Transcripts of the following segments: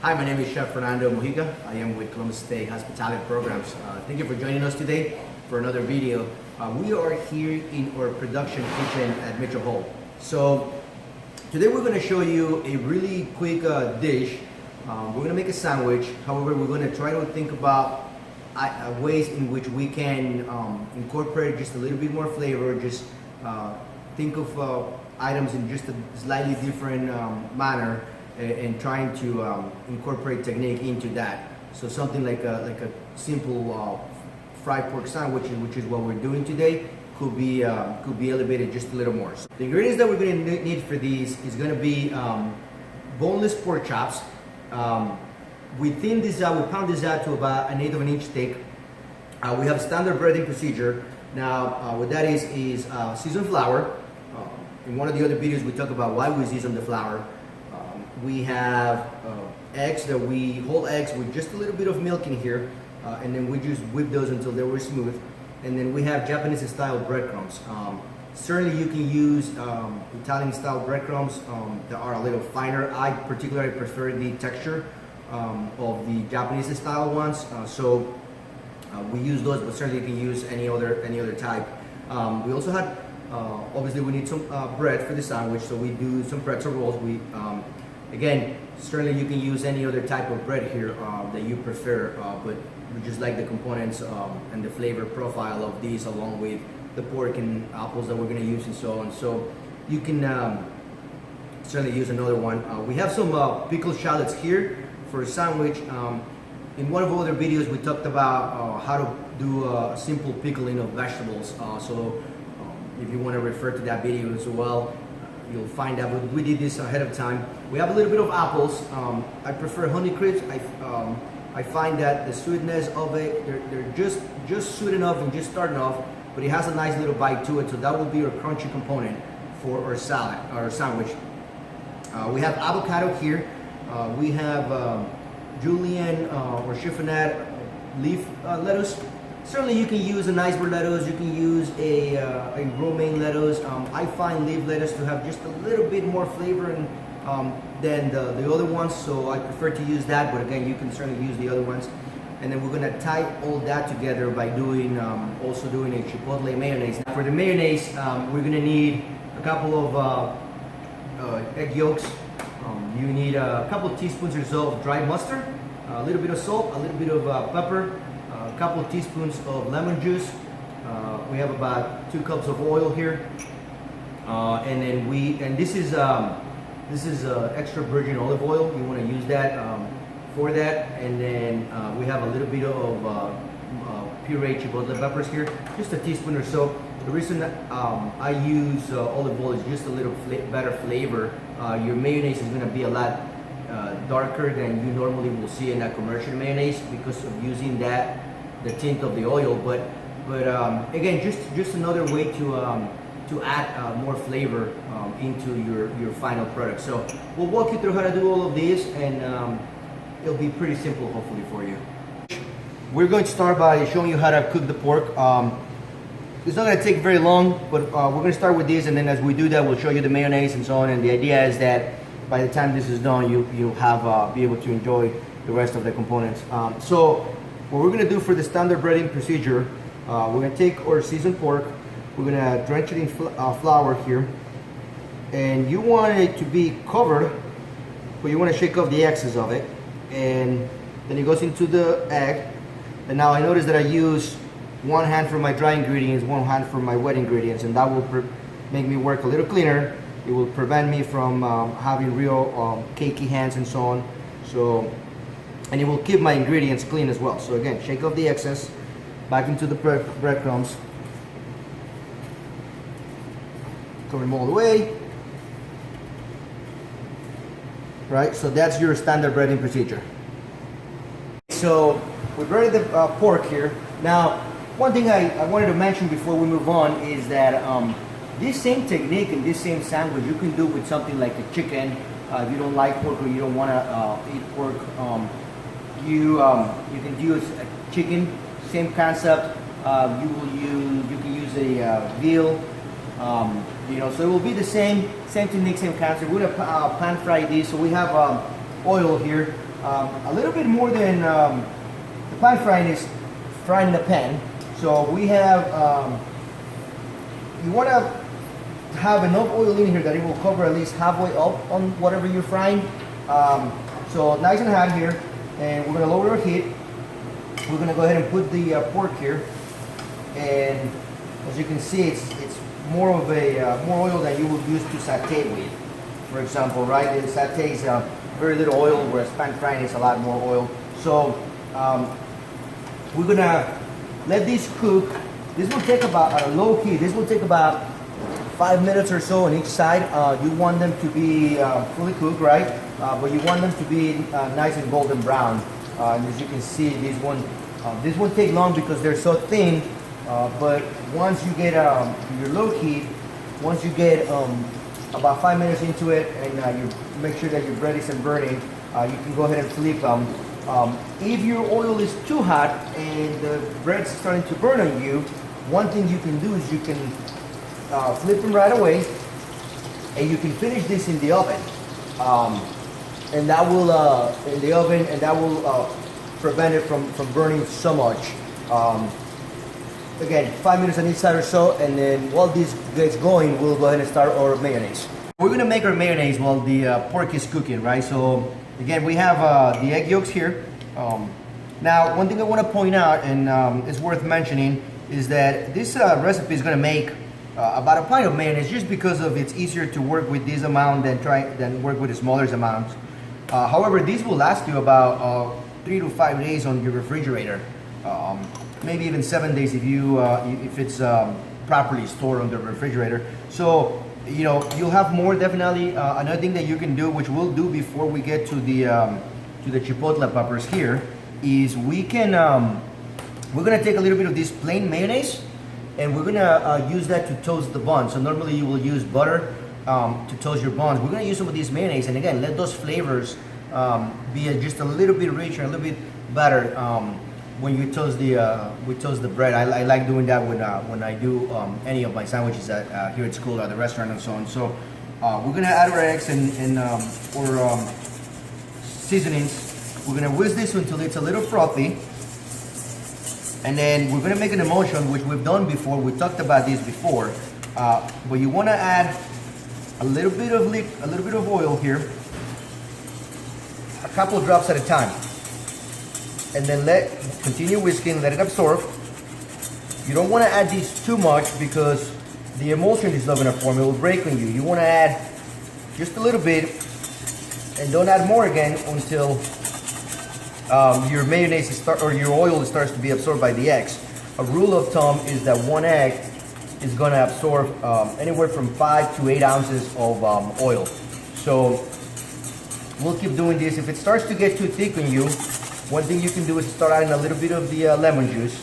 Hi, my name is Chef Fernando Mojica. I am with Columbus State Hospitality Programs. Thank you for joining us today for another video. We are here in our production kitchen at Mitchell Hall. So today we're going to show you a really quick dish. We're going to make a sandwich. However, we're going to try to think about ways in which we can incorporate just a little bit more flavor. Just think of items in just a slightly different manner, and trying to incorporate technique into that. So something like a simple fried pork sandwich, which is what we're doing today, could be elevated just a little more. So the ingredients that we're going to need for these is going to be boneless pork chops. We thin this out, we pound this out to about 1/8 of an inch thick. We have a standard breading procedure. Now, what that is seasoned flour. In one of the other videos, we talk about why we season the flour. We have eggs whole eggs with just a little bit of milk in here, and then we just whip those until they were smooth. And then we have Japanese style breadcrumbs. Certainly you can use Italian style breadcrumbs that are a little finer. I particularly prefer the texture of the Japanese style ones. So we use those, but certainly you can use any other type. We also had, obviously we need some bread for the sandwich, so we do some pretzel rolls. Again, certainly you can use any other type of bread here that you prefer, but we just like the components and the flavor profile of these, along with the pork and apples that we're going to use and so on. So you can certainly use another one. We have some pickled shallots here for a sandwich. In one of our other videos, we talked about how to do a simple pickling of vegetables. So if you want to refer to that video as well, you'll find out we did this ahead of time. We have a little bit of apples. I prefer honey crisp. I find that the sweetness of it, they're just sweet enough and just starting off, but it has a nice little bite to it. So that will be our crunchy component for our salad, our sandwich. We have avocado here. We have julienne or chiffonade leaf lettuce. Certainly you can use an iceberg lettuce, you can use a romaine lettuce. I find leaf lettuce to have just a little bit more flavor than the other ones, so I prefer to use that, but again, you can certainly use the other ones. And then we're gonna tie all that together by also doing a Chipotle mayonnaise. For the mayonnaise, we're gonna need a couple of egg yolks. You need a couple of teaspoons or so of dry mustard, a little bit of salt, a little bit of pepper, a couple of teaspoons of lemon juice. We have about 2 cups of oil here, and then this is extra virgin olive oil. You want to use that for that, and then we have a little bit of pureed chipotle peppers here, just a teaspoon or so. The reason that I use olive oil is just a little better flavor. Your mayonnaise is going to be a lot darker than you normally will see in a commercial mayonnaise because of using the tint of the oil, but again, just another way to add more flavor into your final product. So we'll walk you through how to do all of this, and it'll be pretty simple, hopefully, for you. We're going to start by showing you how to cook the pork. It's not going to take very long, but we're going to start with this, and then as we do that, we'll show you the mayonnaise and so on. And the idea is that by the time this is done, you'll have be able to enjoy the rest of the components. So what we're going to do for the standard breading procedure, we're going to take our seasoned pork, we're going to drench it in flour here, and you want it to be covered, but you want to shake off the excess of it, and then it goes into the egg. And now I notice that I use one hand for my dry ingredients, one hand for my wet ingredients, and that will make me work a little cleaner. It will prevent me from having real cakey hands and so on. So, and it will keep my ingredients clean as well. So again, shake off the excess, back into the breadcrumbs, cover them all the way. Right, so that's your standard breading procedure. So we've breaded the pork here. Now, one thing I wanted to mention before we move on is that this same technique and this same sandwich you can do with something like a chicken. If you don't like pork or you don't want to eat pork, you can use a chicken. Same concept. You can use a veal. So it will be the same technique, same concept. We're gonna pan fry these. So we have oil here. a little bit more than the pan frying is frying in the pan. So we have, you want to have enough oil in here that it will cover at least halfway up on whatever you're frying. So nice and hot here, and we're going to lower our heat. We're going to go ahead and put the pork here, and as you can see, it's more of a more oil than you would use to saute with, for example, right? The saute is very little oil, whereas pan frying is a lot more oil. So we're going to let this cook. This will take about, at a low heat, this will take about 5 minutes or so on each side. You want them to be fully cooked, right? But you want them to be nice and golden brown. And as you can see, this won't take long because they're so thin. But once you get your low heat, once you get about 5 minutes into it, and you make sure that your bread isn't burning, you can go ahead and flip them. If your oil is too hot and the bread's starting to burn on you, one thing you can do is you can flip them right away, and you can finish this in the oven, and that will in the oven, and that will prevent it from burning so much. Again, 5 minutes on each side or so, and then while this gets going, we'll go ahead and start our mayonnaise. We're gonna make our mayonnaise while the pork is cooking, right? So again, we have the egg yolks here. Now, one thing I want to point out, and it's worth mentioning, is that this recipe is gonna make about a pint of mayonnaise, just because of it's easier to work with this amount than work with the smaller amounts. However, these will last you about 3 to 5 days on your refrigerator, maybe even 7 days if it's properly stored on the refrigerator. So you know you'll have more. Definitely another thing that you can do, which we'll do before we get to the chipotle peppers here, is we're gonna take a little bit of this plain mayonnaise, and we're gonna use that to toast the buns. So normally you will use butter to toast your buns. We're gonna use some of this mayonnaise, and again, let those flavors be just a little bit richer, a little bit better when you toast the bread. I like doing that when I do any of my sandwiches here at school or at the restaurant and so on. So we're gonna add our eggs and our seasonings. We're gonna whisk this until it's a little frothy. And then we're gonna make an emulsion, which we've done before. We talked about this before, but you want to add a little bit of oil here, a couple of drops at a time, and then continue whisking, let it absorb. You don't want to add these too much because the emulsion is not going to form; it will break on you. You want to add just a little bit, and don't add more again until your mayonnaise or your oil starts to be absorbed by the eggs. A rule of thumb is that 1 egg is going to absorb anywhere from 5 to 8 ounces of oil. So we'll keep doing this. If it starts to get too thick on you, one thing you can do is start adding a little bit of the lemon juice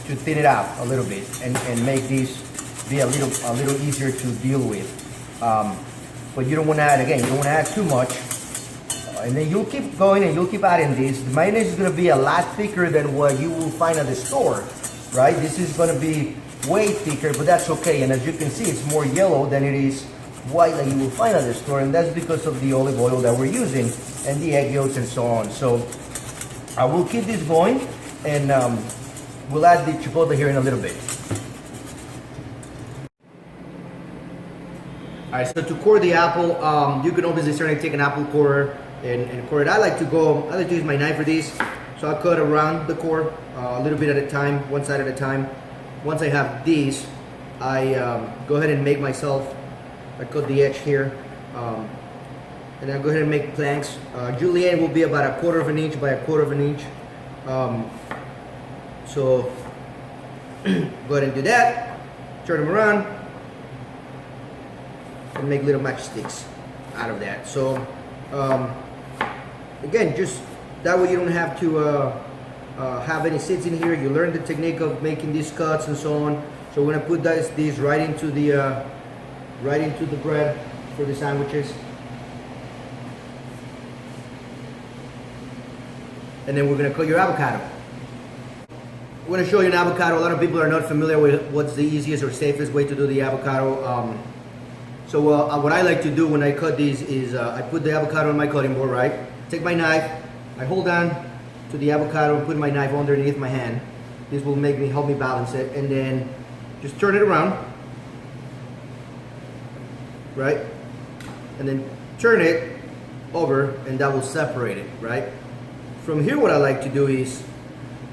to thin it out a little bit and make these be a little easier to deal with. But you don't want to add, again, you don't want to add too much. And then you'll keep going and you'll keep adding this. The mayonnaise is going to be a lot thicker than what you will find at the store, right? This is going to be way thicker, but that's okay. And as you can see, it's more yellow than it is white that you will find at the store, and that's because of the olive oil that we're using and the egg yolks and so on. So I will keep this going, and we'll add the chipotle here in a little bit. All right, so to core the apple, you can obviously certainly take an apple corer and core it. I like to use my knife for these, so I'll cut around the core a little bit at a time, one side at a time. Once I have these, I go ahead and make myself. I cut the edge here, and I'll go ahead and make planks. Julienne will be about 1/4 of an inch by 1/4 of an inch. So go ahead and do that. Turn them around and make little matchsticks out of that. So again, just that way you don't have to have any seeds in here. You learn the technique of making these cuts and so on. So we're gonna put these right into the bread for the sandwiches. And then we're gonna cut your avocado. We're gonna show you an avocado. A lot of people are not familiar with what's the easiest or safest way to do the avocado. So what I like to do when I cut these is I put the avocado on my cutting board, right? take my knife, I hold on to the avocado and put my knife underneath my hand. This will help me balance it, and then just turn it around, right? And then turn it over, and that will separate it, right? From here, what I like to do is,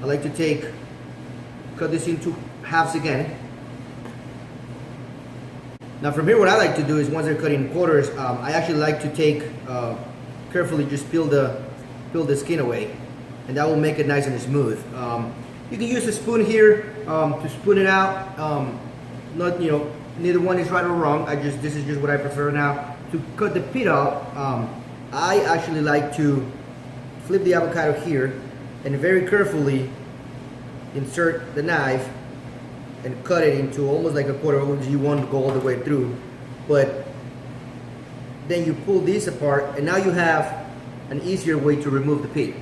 I like to cut this into halves again. Now from here, what I like to do is, once they're cut in quarters, I actually like to carefully just peel the skin away, and that will make it nice and smooth. You can use a spoon here to spoon it out. Neither one is right or wrong. This is just what I prefer. Now, to cut the pit out, I actually like to flip the avocado here and very carefully insert the knife and cut it into almost like a quarter, because you want to go all the way through. But then you pull this apart, and now you have an easier way to remove the pit,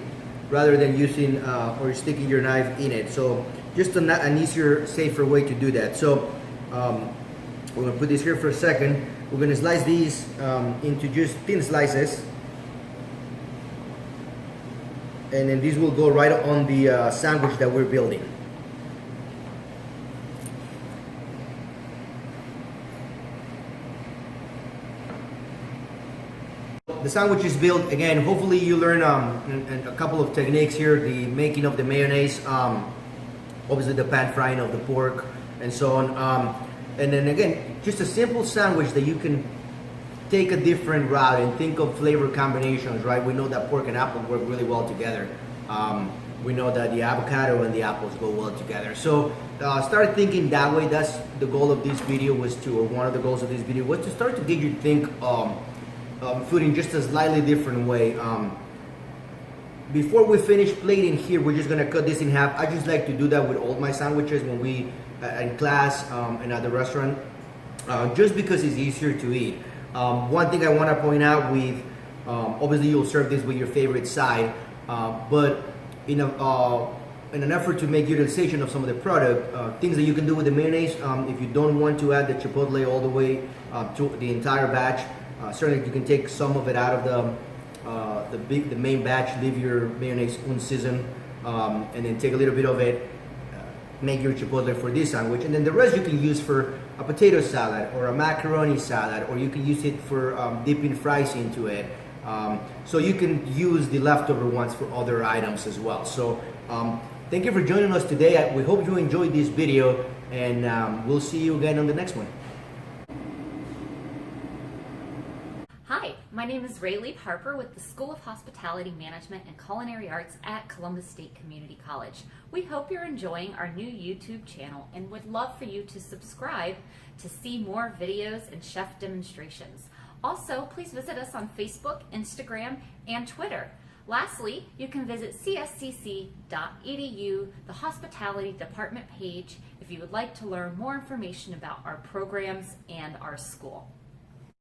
rather than using or sticking your knife in it. So just an easier, safer way to do that. So we're gonna put this here for a second. We're gonna slice these into just thin slices, and then these will go right on the sandwich that we're building. The sandwich is built. Again, hopefully you learn a couple of techniques here. The making of the mayonnaise, obviously the pan frying of the pork, and so on. And then again, just a simple sandwich that you can take a different route and think of flavor combinations, right? We know that pork and apple work really well together. We know that the avocado and the apples go well together. So start thinking that way. That's the goal of this video, or one of the goals of this video was to start to get you to think food in just a slightly different way. Before we finish plating here, we're just gonna cut this in half. I just like to do that with all my sandwiches when we in class and at the restaurant, just because it's easier to eat. One thing I want to point out obviously you'll serve this with your favorite side, but in an effort to make utilization of some of the product, things that you can do with the mayonnaise, if you don't want to add the chipotle all the way to the entire batch, certainly you can take some of it out of the main batch, leave your mayonnaise unseasoned, and then take a little bit of it, make your chipotle for this sandwich, and then the rest you can use for a potato salad or a macaroni salad, or you can use it for dipping fries into it. So you can use the leftover ones for other items as well. So thank you for joining us today. We hope you enjoyed this video, and we'll see you again on the next one. Hi, my name is Rayleigh Harper with the School of Hospitality Management and Culinary Arts at Columbus State Community College. We hope you're enjoying our new YouTube channel and would love for you to subscribe to see more videos and chef demonstrations. Also, please visit us on Facebook, Instagram, and Twitter. Lastly, you can visit cscc.edu, the Hospitality Department page, if you would like to learn more information about our programs and our school.